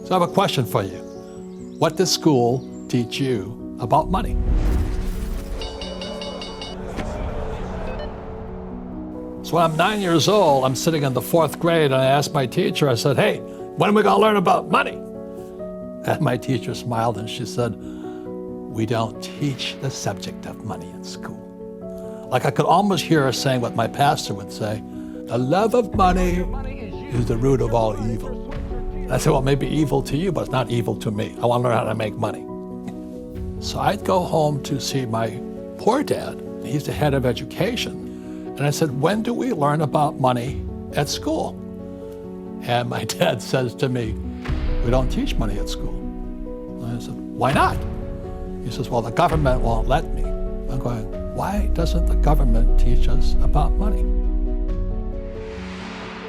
So I have a question for you. What does school teach you about money? So when I'm 9 years old, I'm sitting in the 4th grade, and I asked my teacher, I said, hey, when are we gonna learn about money? And my teacher smiled and she said, we don't teach the subject of money in school. Like I could almost hear her saying what my pastor would say, the love of money is the root of all evil. And I said, well, it may be evil to you, but it's not evil to me. I want to learn how to make money. So I'd go home to see my poor dad. He's the head of education. And I said, when do we learn about money at school? And my dad says to me, we don't teach money at school. And I said, why not? He says, well, the government won't let me. I'm going, why doesn't the government teach us about money?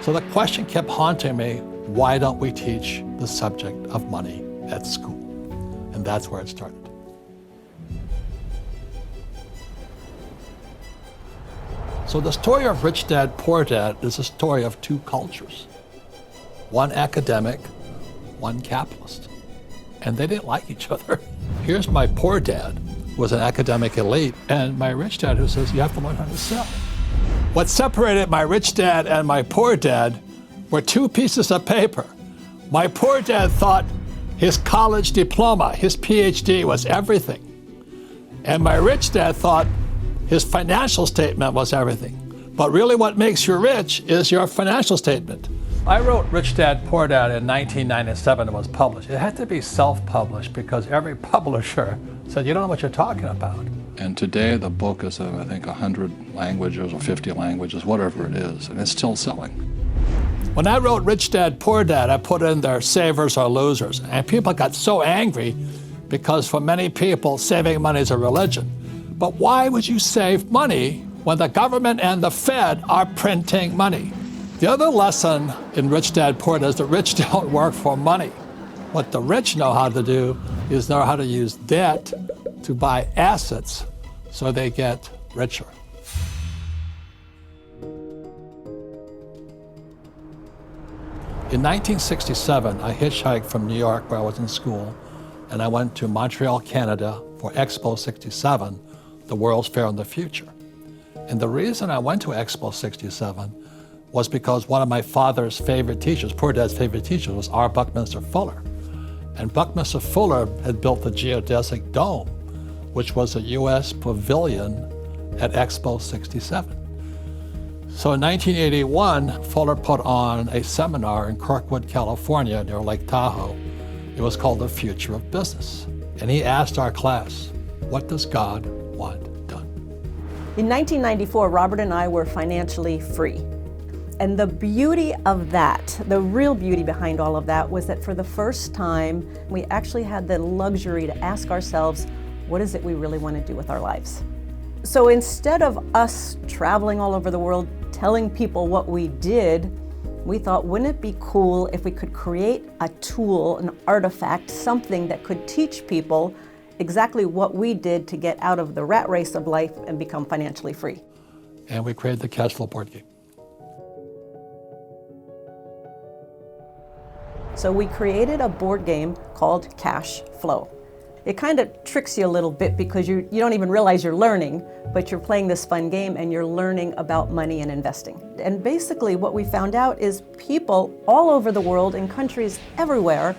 So the question kept haunting me, why don't we teach the subject of money at school? And that's where it started. So the story of Rich Dad, Poor Dad is a story of two cultures. One academic, one capitalist. And they didn't like each other. Here's my poor dad, who was an academic elite, and my rich dad who says, you have to learn how to sell. What separated my rich dad and my poor dad were two pieces of paper. My poor dad thought his college diploma, his PhD, was everything. And my rich dad thought his financial statement was everything. But really what makes you rich is your financial statement. I wrote Rich Dad, Poor Dad in 1997. It was published. It had to be self-published because every publisher said, you don't know what you're talking about. And today the book is in, I think, 100 languages or 50 languages, whatever it is, and it's still selling. When I wrote Rich Dad, Poor Dad, I put in there savers or losers. And people got so angry because for many people, saving money is a religion. But why would you save money when the government and the Fed are printing money? The other lesson in Rich Dad, Poor Dad is the rich don't work for money. What the rich know how to do is know how to use debt to buy assets so they get richer. In 1967, I hitchhiked from New York, where I was in school, and I went to Montreal, Canada for Expo 67, the World's Fair in the Future. And the reason I went to Expo 67 was because one of my father's favorite teachers, Poor Dad's favorite teacher, was R. Buckminster Fuller. And Buckminster Fuller had built the geodesic dome, which was a US pavilion at Expo 67. So in 1981, Fuller put on a seminar in Kirkwood, California, near Lake Tahoe. It was called The Future of Business. And he asked our class, what does God want done? In 1994, Robert and I were financially free. And the beauty of that, the real beauty behind all of that, was that for the first time, we actually had the luxury to ask ourselves, what is it we really want to do with our lives? So instead of us traveling all over the world, telling people what we did, we thought, wouldn't it be cool if we could create a tool, an artifact, something that could teach people exactly what we did to get out of the rat race of life and become financially free. And we created the Cashflow board game. So we created a board game called Cashflow. It kind of tricks you a little bit because you don't even realize you're learning, but you're playing this fun game and you're learning about money and investing. And basically what we found out is people all over the world in countries everywhere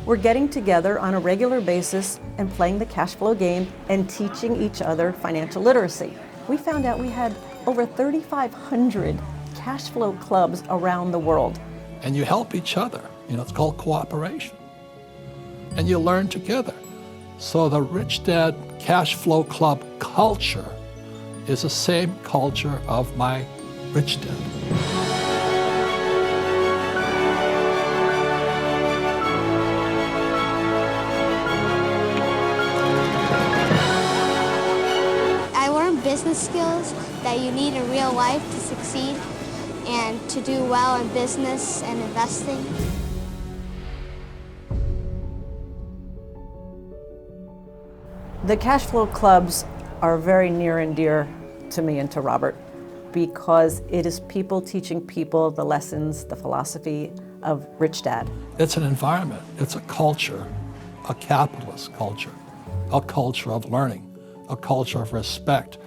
were getting together on a regular basis and playing the Cashflow game and teaching each other financial literacy. We found out we had over 3,500 Cashflow clubs around the world. And you help each other. It's called cooperation. And you learn together. So the Rich Dad Cashflow Club culture is the same culture of my rich dad. I learned business skills that you need in real life to succeed and to do well in business and investing. The Cashflow clubs are very near and dear to me and to Robert because it is people teaching people the lessons, the philosophy of Rich Dad. It's an environment, it's a culture, a capitalist culture, a culture of learning, a culture of respect,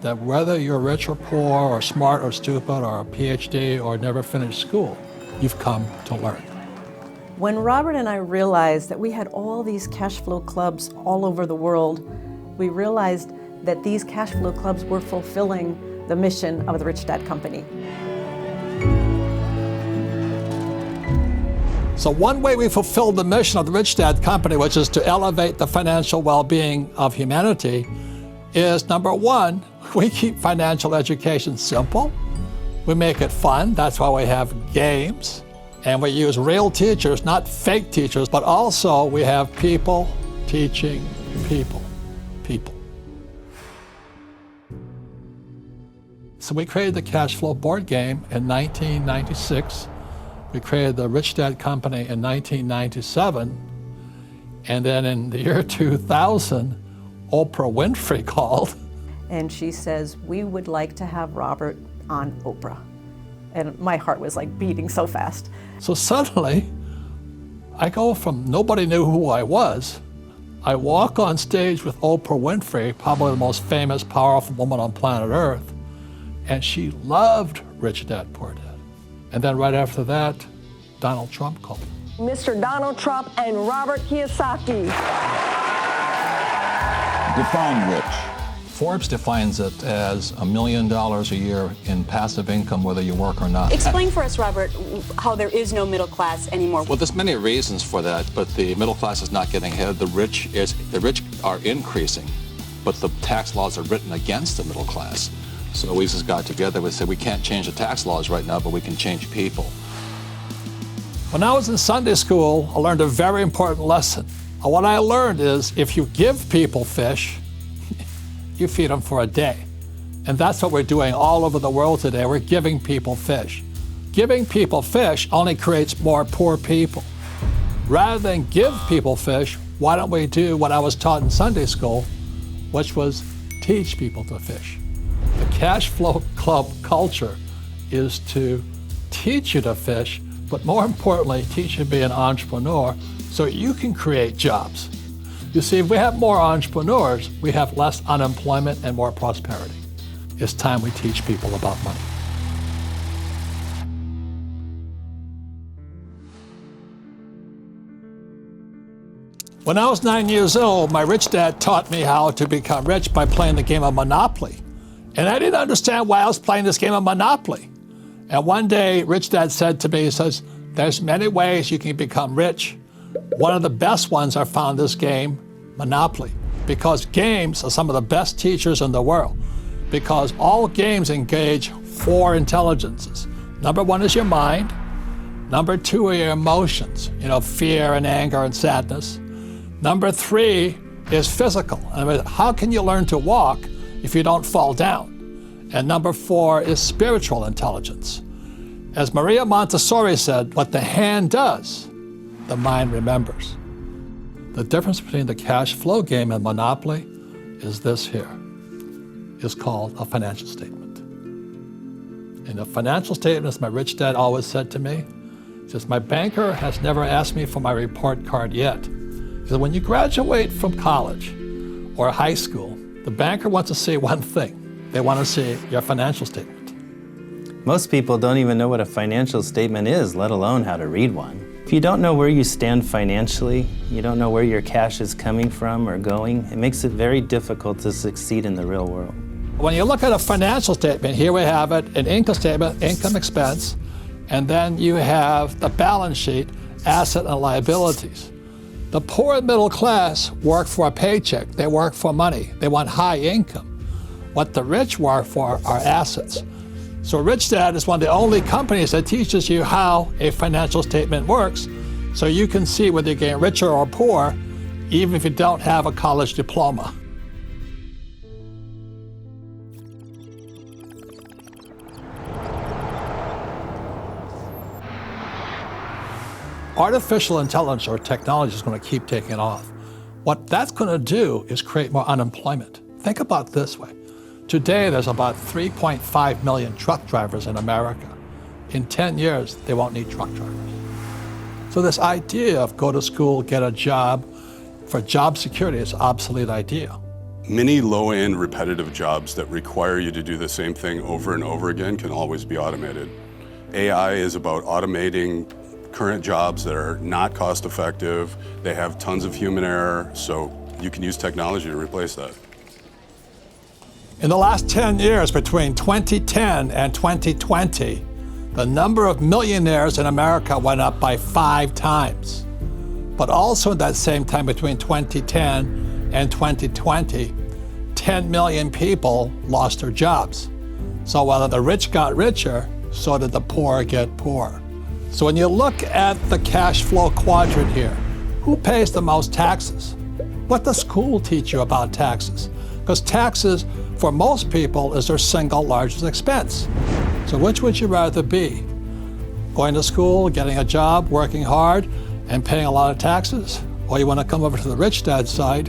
that whether you're rich or poor or smart or stupid or a PhD or never finished school, you've come to learn. When Robert and I realized that we had all these cash flow clubs all over the world, we realized that these cash flow clubs were fulfilling the mission of the Rich Dad Company. So one way we fulfill the mission of the Rich Dad Company, which is to elevate the financial well-being of humanity, is number one, we keep financial education simple. We make it fun. That's why we have games. And we use real teachers, not fake teachers, but also we have people teaching people. So we created the Cashflow board game in 1996. We created the Rich Dad Company in 1997. And then in the year 2000, Oprah Winfrey called. And she says, we would like to have Robert on Oprah. And my heart was like beating so fast. So suddenly, I go from nobody knew who I was. I walk on stage with Oprah Winfrey, probably the most famous, powerful woman on planet Earth. And she loved Rich Dad, Poor Dad. And then right after that, Donald Trump called. Mr. Donald Trump and Robert Kiyosaki. Define rich. Forbes defines it as $1 million a year in passive income, whether you work or not. Explain for us, Robert, how there is no middle class anymore. Well, there's many reasons for that, but the middle class is not getting ahead. The rich are increasing, but the tax laws are written against the middle class. So we just got together and said we can't change the tax laws right now, but we can change people. When I was in Sunday school, I learned a very important lesson. And what I learned is if you give people fish, you feed them for a day. And that's what we're doing all over the world today. We're giving people fish. Giving people fish only creates more poor people. Rather than give people fish, why don't we do what I was taught in Sunday school, which was teach people to fish. The cash flow club culture is to teach you to fish, but more importantly, teach you to be an entrepreneur so you can create jobs. You see, if we have more entrepreneurs, we have less unemployment and more prosperity. It's time we teach people about money. When I was 9 years old, my rich dad taught me how to become rich by playing the game of Monopoly. And I didn't understand why I was playing this game of Monopoly. And one day, Rich Dad said to me, he says, there's many ways you can become rich. One of the best ones are found in this game, Monopoly, because games are some of the best teachers in the world, because all games engage 4 intelligences. Number 1 is your mind. Number 2 are your emotions, fear and anger and sadness. Number 3 is physical. I mean, how can you learn to walk if you don't fall down? And number 4 is spiritual intelligence. As Maria Montessori said, what the hand does, the mind remembers. The difference between the cash flow game and Monopoly is this here. It's called a financial statement. And a financial statement, as my rich dad always said to me, he says, my banker has never asked me for my report card yet. He said, when you graduate from college or high school, the banker wants to see one thing. They want to see your financial statement. Most people don't even know what a financial statement is, let alone how to read one. If you don't know where you stand financially, you don't know where your cash is coming from or going, it makes it very difficult to succeed in the real world. When you look at a financial statement, here we have it, an income statement, income expense, and then you have the balance sheet, asset and liabilities. The poor and middle class work for a paycheck. They work for money. They want high income. What the rich work for are assets. So Rich Dad is one of the only companies that teaches you how a financial statement works, so you can see whether you're getting richer or poor, even if you don't have a college diploma. Artificial intelligence or technology is going to keep taking off. What that's going to do is create more unemployment. Think about it this way. Today, there's about 3.5 million truck drivers in America. In 10 years, they won't need truck drivers. So this idea of go to school, get a job for job security is an obsolete idea. Many low-end repetitive jobs that require you to do the same thing over and over again can always be automated. AI is about automating current jobs that are not cost-effective. They have tons of human error, so you can use technology to replace that. In the last 10 years, between 2010 and 2020, the number of millionaires in America went up by 5 times. But also in that same time, between 2010 and 2020, 10 million people lost their jobs. So while the rich got richer, so did the poor get poorer. So when you look at the cash flow quadrant here, who pays the most taxes? What does school teach you about taxes? Because taxes, for most people, is their single largest expense. So which would you rather be? Going to school, getting a job, working hard, and paying a lot of taxes? Or you want to come over to the rich dad's side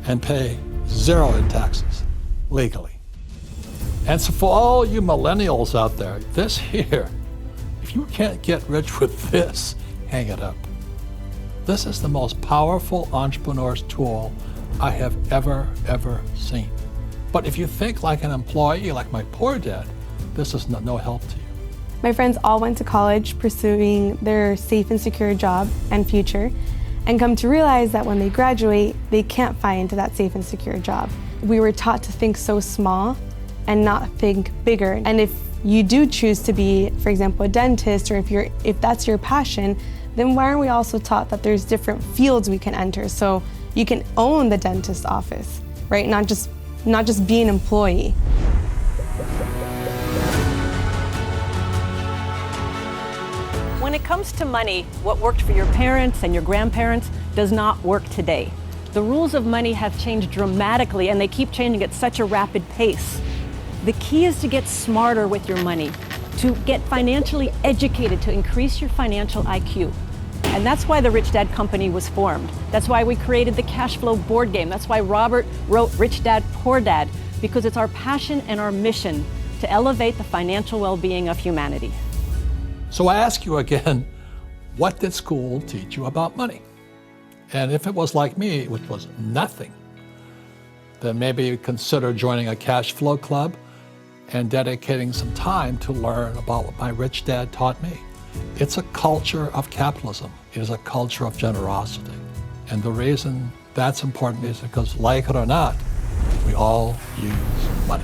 and pay 0 in taxes, legally? And so for all you millennials out there, this here, if you can't get rich with this, hang it up. This is the most powerful entrepreneur's tool I have ever seen. But if you think like an employee, like my poor dad, this is no help to you. My friends all went to college pursuing their safe and secure job and future, and come to realize that when they graduate, they can't find that safe and secure job. We were taught to think so small and not think bigger. And if you do choose to be, for example, a dentist, or if that's your passion, then why aren't we also taught that there's different fields we can enter? So you can own the dentist office, right? Not just be an employee. When it comes to money, what worked for your parents and your grandparents does not work today. The rules of money have changed dramatically, and they keep changing at such a rapid pace. The key is to get smarter with your money, to get financially educated, to increase your financial IQ. And that's why the Rich Dad Company was formed. That's why we created the Cashflow board game. That's why Robert wrote Rich Dad, Poor Dad, because it's our passion and our mission to elevate the financial well-being of humanity. So I ask you again, what did school teach you about money? And if it was like me, which was nothing, then maybe consider joining a cash flow club and dedicating some time to learn about what my rich dad taught me. It's a culture of capitalism. It is a culture of generosity. And the reason that's important is because, like it or not, we all use money.